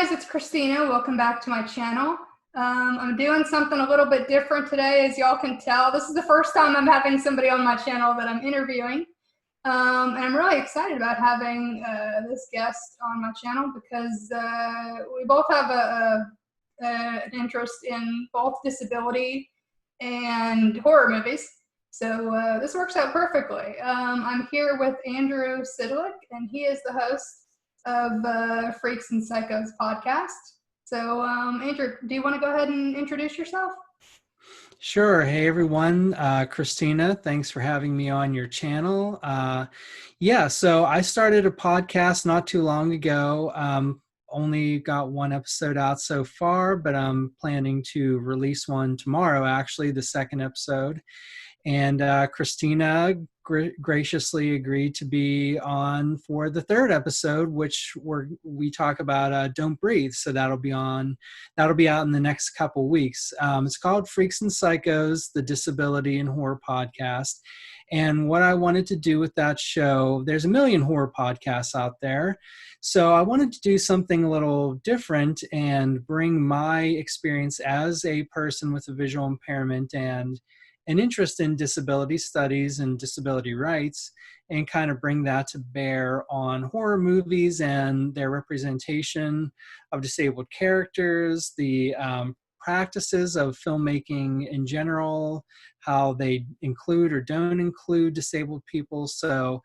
guys, it's Christina. Welcome back to my channel. I'm doing something a little bit different today, as y'all can tell. This is the first time I'm having somebody on my channel that I'm interviewing. And I'm really excited about having this guest on my channel because we both have an interest in both disability and horror movies. So this works out perfectly. I'm here with Andrew Sydlik, and he is the host of Freaks and Psychos podcast. So Andrew, do you want to go ahead and introduce yourself? Sure. Hey, everyone. Christina, thanks for having me on your channel. So I started a podcast not too long ago. Only got one episode out so far, but I'm planning to release one tomorrow, actually, the second episode. And Christina graciously agreed to be on for the third episode, which we talk about Don't Breathe. So that'll be out in the next couple weeks. It's called Freaks and Psychos, the Disability and Horror Podcast. And what I wanted to do with that show, there's a million horror podcasts out there. So I wanted to do something a little different and bring my experience as a person with a visual impairment and an interest in disability studies and disability rights, and kind of bring that to bear on horror movies and their representation of disabled characters, the practices of filmmaking in general, how they include or don't include disabled people. So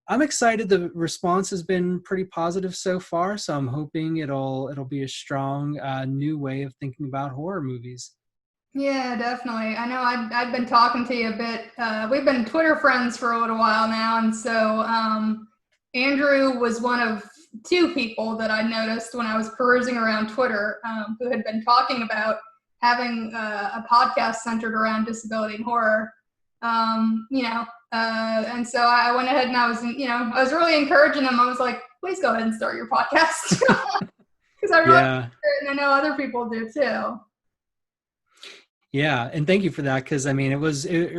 I'm excited. The response has been pretty positive so far, so I'm hoping it'll be a strong new way of thinking about horror movies. Yeah, definitely. I know I've been talking to you a bit. We've been Twitter friends for a little while now, and so Andrew was one of two people that I noticed when I was perusing around Twitter who had been talking about having a podcast centered around disability and horror. And so I went ahead and I was really encouraging him. I was like, please go ahead and start your podcast because I really like it, and I know other people do too. Yeah, and thank you for that, because I mean, it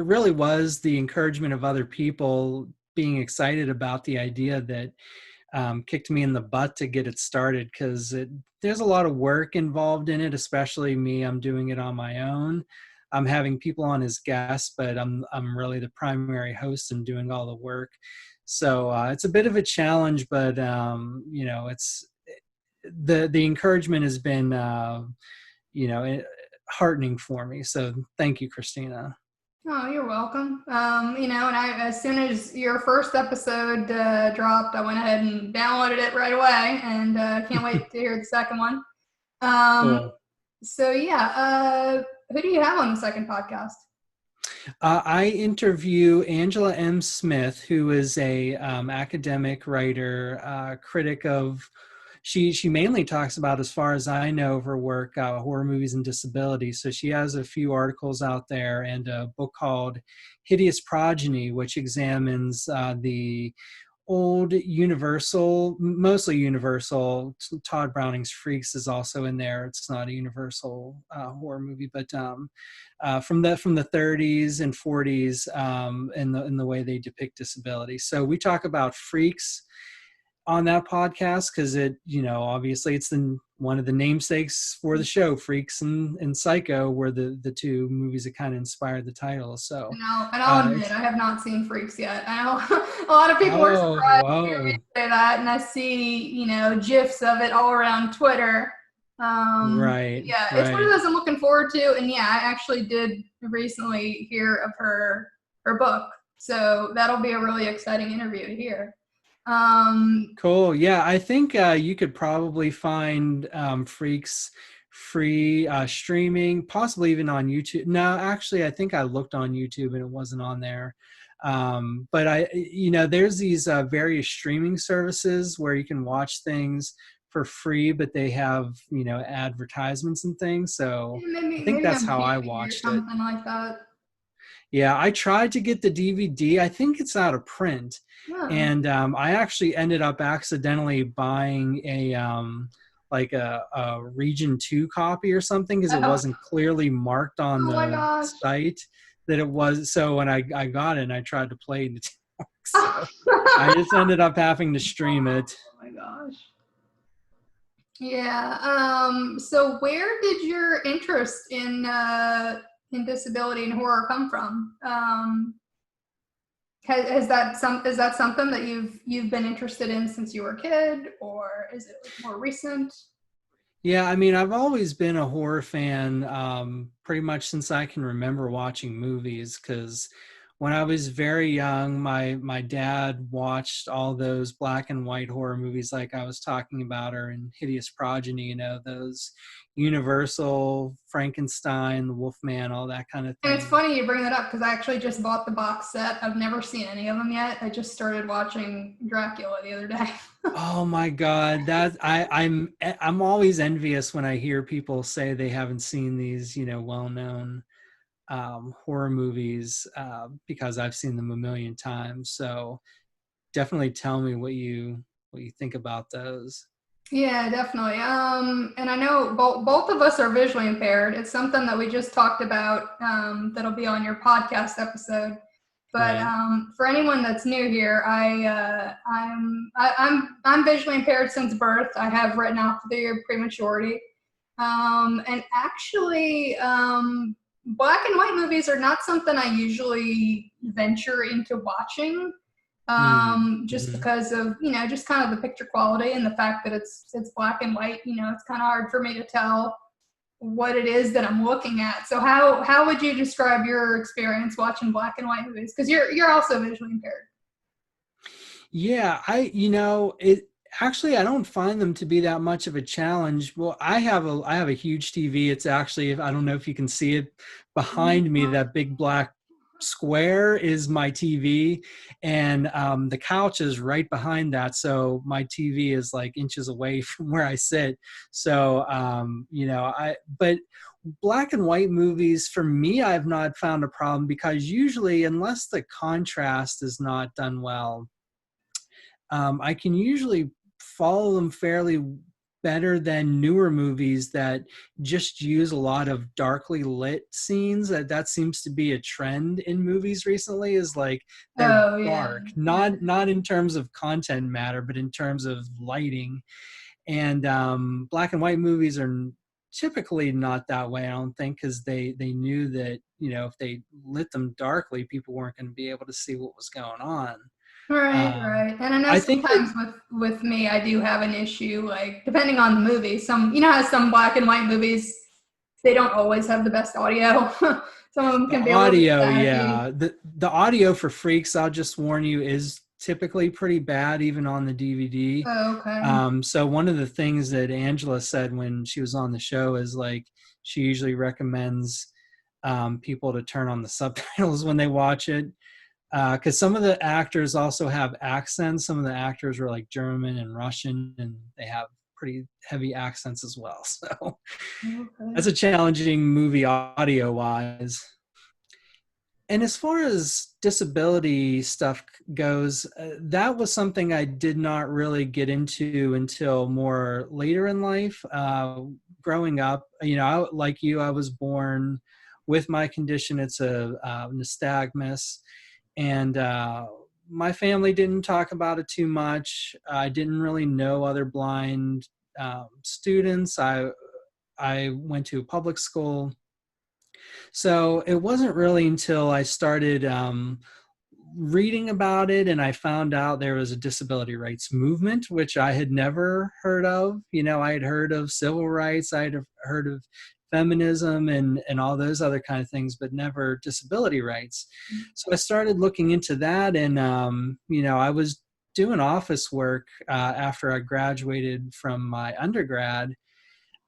really was the encouragement of other people being excited about the idea that kicked me in the butt to get it started, because there's a lot of work involved in it, especially me. I'm doing it on my own. I'm having people on as guests, but I'm really the primary host and doing all the work. So it's a bit of a challenge, but it's the encouragement has been heartening for me. So thank you, Christina. Oh, you're welcome. As soon as your first episode dropped, I went ahead and downloaded it right away, and can't wait to hear the second one. Cool. So yeah, who do you have on the second podcast? I interview Angela M. Smith, who is a academic writer, critic of. She mainly talks about, as far as I know of her work, horror movies and disability. So she has a few articles out there and a book called Hideous Progeny, which examines the old mostly Universal. Todd Browning's Freaks is also in there. It's not a Universal horror movie, but from the 30s and 40s in the way they depict disability. So we talk about Freaks on that podcast because obviously it's one of the namesakes for the show. Freaks and Psycho were the two movies that kind of inspired the title. So and I'll admit I have not seen Freaks yet. I know a lot of people are surprised to hear me say that, and I see gifs of it all around Twitter. Right. Yeah, it's one of those I'm looking forward to, and yeah, I actually did recently hear of her book, so that'll be a really exciting interview to hear. Cool. Yeah, I think you could probably find Freaks free streaming, possibly even on YouTube. No, actually, I think I looked on YouTube and it wasn't on there. But there's these various streaming services where you can watch things for free, but they have advertisements and things. So I think that's how I watched it. Something like that. Yeah, I tried to get the DVD. I think it's out of print. Yeah. And I actually ended up accidentally buying a Region 2 copy or something, because it wasn't clearly marked on the site that it was. So when I got it and I tried to play it, so I just ended up having to stream it. Oh my gosh. Yeah. So where did your interest in disability and horror come from? Is that something that you've been interested in since you were a kid, or is it like more recent? Yeah, I mean, I've always been a horror fan, pretty much since I can remember watching movies. Because when I was very young, my dad watched all those black and white horror movies, like I was talking about, or in Hideous Progeny, those Universal, Frankenstein, the Wolfman, all that kind of And it's thing. funny you bring that up because I actually just bought the box set. I've never seen any of them yet. I just started watching Dracula the other day. Oh my God, I'm always envious when I hear people say they haven't seen these, well-known horror movies, because I've seen them a million times. So definitely tell me what you think about those. Yeah, definitely. And I know both of us are visually impaired. It's something that we just talked about, that'll be on your podcast episode. But Right. for anyone that's new here, I'm visually impaired since birth. I have retinopathy or prematurity. And actually, black and white movies are not something I usually venture into watching, just Mm-hmm. because of, just kind of the picture quality and the fact that it's black and white. It's kind of hard for me to tell what it is that I'm looking at. So how would you describe your experience watching black and white movies? Because you're also visually impaired. Yeah, it actually, I don't find them to be that much of a challenge. Well, I have a huge TV. It's actually, I don't know if you can see it behind me, that big black square is my TV, and the couch is right behind that. So my TV is like inches away from where I sit. So but black and white movies for me, I've not found a problem, because usually, unless the contrast is not done well, I can usually follow them fairly better than newer movies that just use a lot of darkly lit scenes. That seems to be a trend in movies recently, is like they're Oh yeah, dark, yeah. not in terms of content matter, but in terms of lighting. And black and white movies are typically not that way, I don't think, because they knew that, if they lit them darkly, people weren't going to be able to see what was going on. Right, um, right. And I know I think that sometimes with me, I do have an issue, like depending on the movie. Some, how some black and white movies, they don't always have the best audio. Some of them the can be a little bit audio, staticky. yeah, the audio for Freaks, I'll just warn you, is typically pretty bad, even on the DVD. Oh, okay. So one of the things that Angela said when she was on the show is, like, she usually recommends people to turn on the subtitles when they watch it, because some of the actors also have accents. Some of the actors were like German and Russian, and they have pretty heavy accents as well. So that's Okay. a challenging movie audio wise. And as far as disability stuff goes, that was something I did not really get into until more later in life. Growing up, like you, I was born with my condition. It's a nystagmus, and my family didn't talk about it too much. I didn't really know other blind students. I went to a public school, so it wasn't really until I started reading about it and I found out there was a disability rights movement, which I had never heard of. I had heard of civil rights, I had heard of feminism and all those other kind of things, but never disability rights. So I started looking into that, and I was doing office work after I graduated from my undergrad.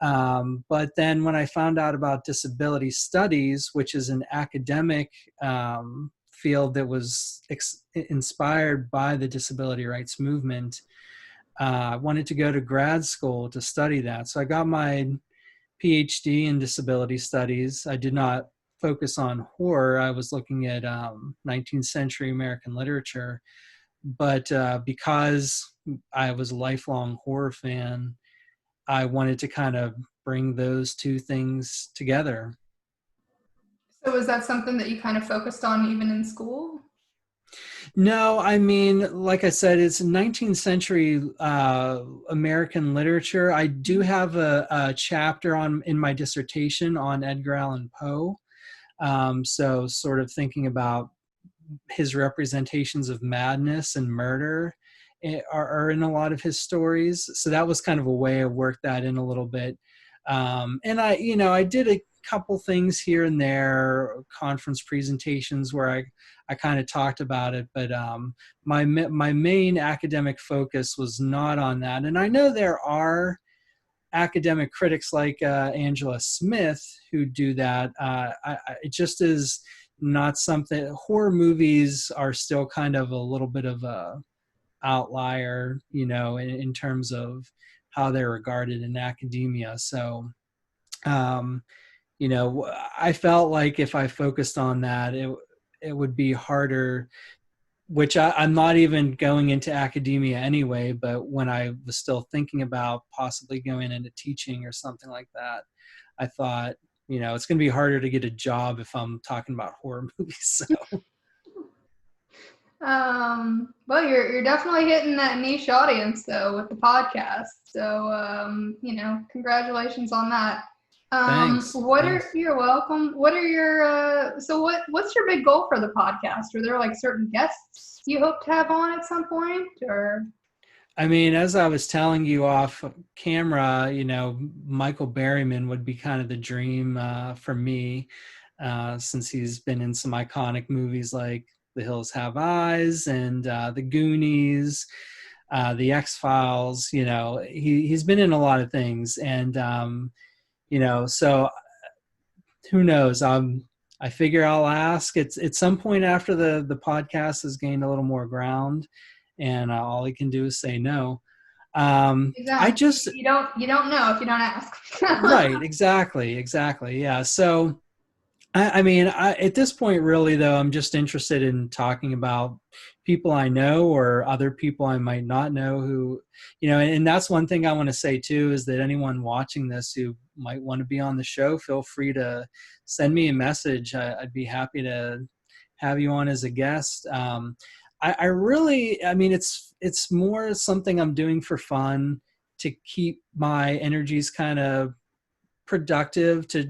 But then when I found out about disability studies, which is an academic field that was inspired by the disability rights movement, I wanted to go to grad school to study that. So I got my PhD in disability studies. I did not focus on horror. I was looking at 19th century American literature. But because I was a lifelong horror fan, I wanted to kind of bring those two things together. So was that something that you kind of focused on even in school? No, I mean, like I said, it's 19th century American literature. I do have a chapter on in my dissertation on Edgar Allan Poe. So sort of thinking about his representations of madness and murder are in a lot of his stories. So that was kind of a way I worked that in a little bit. And I did a couple things here and there, conference presentations where I kind of talked about it, but my main academic focus was not on that. And I know there are academic critics like Angela Smith who do that. It just is not something. Horror movies are still kind of a little bit of a outlier, in terms of how they're regarded in academia. So, I felt like if I focused on that, it would be harder, which I'm not even going into academia anyway, but when I was still thinking about possibly going into teaching or something like that, I thought, it's going to be harder to get a job if I'm talking about horror movies. So. Well, you're definitely hitting that niche audience though with the podcast. So, congratulations on that. Thanks. You're welcome. What are your, what's your big goal for the podcast? Are there like certain guests you hope to have on at some point, or? I mean, as I was telling you off camera, Michael Berryman would be kind of the dream for me, since he's been in some iconic movies like The Hills Have Eyes and The Goonies, The X-Files. He's been in a lot of things, and so who knows? I figure I'll ask. It's at some point after the podcast has gained a little more ground, and all he can do is say no. Exactly. I just you don't know if you don't ask. Right, exactly, yeah. So I mean, at this point, really, though, I'm just interested in talking about people I know or other people I might not know who, and that's one thing I want to say, too, is that anyone watching this who might want to be on the show, feel free to send me a message. I'd be happy to have you on as a guest. I mean, it's more something I'm doing for fun to keep my energies kind of productive, to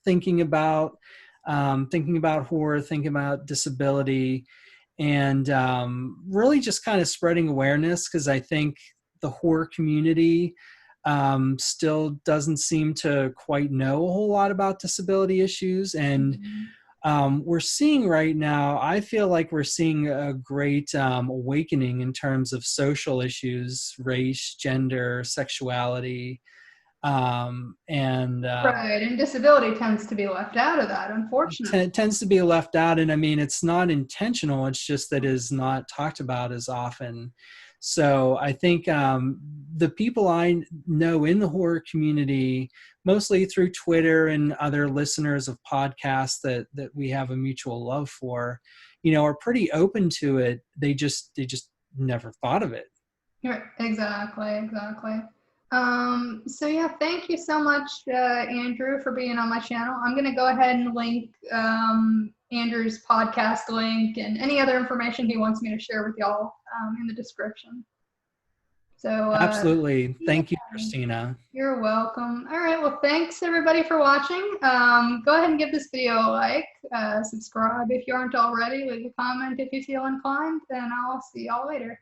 thinking about horror, thinking about disability, and really just kind of spreading awareness, because I think the horror community still doesn't seem to quite know a whole lot about disability issues. And we're seeing right now, I feel like we're seeing a great awakening in terms of social issues, race, gender, sexuality, Right, and disability tends to be left out of that, unfortunately. it tends to be left out. And I mean, it's not intentional, it's just that it is not talked about as often. So I think the people I know in the horror community, mostly through Twitter and other listeners of podcasts that we have a mutual love for, are pretty open to it. They just never thought of it. Right, exactly. So yeah, thank you so much, Andrew, for being on my channel. I'm going to go ahead and link Andrew's podcast link and any other information he wants me to share with y'all in the description. So Absolutely. Thank you, Christina. You're welcome. All right. Well, thanks everybody for watching. Go ahead and give this video a like, subscribe if you aren't already, leave a comment if you feel inclined, and I'll see y'all later.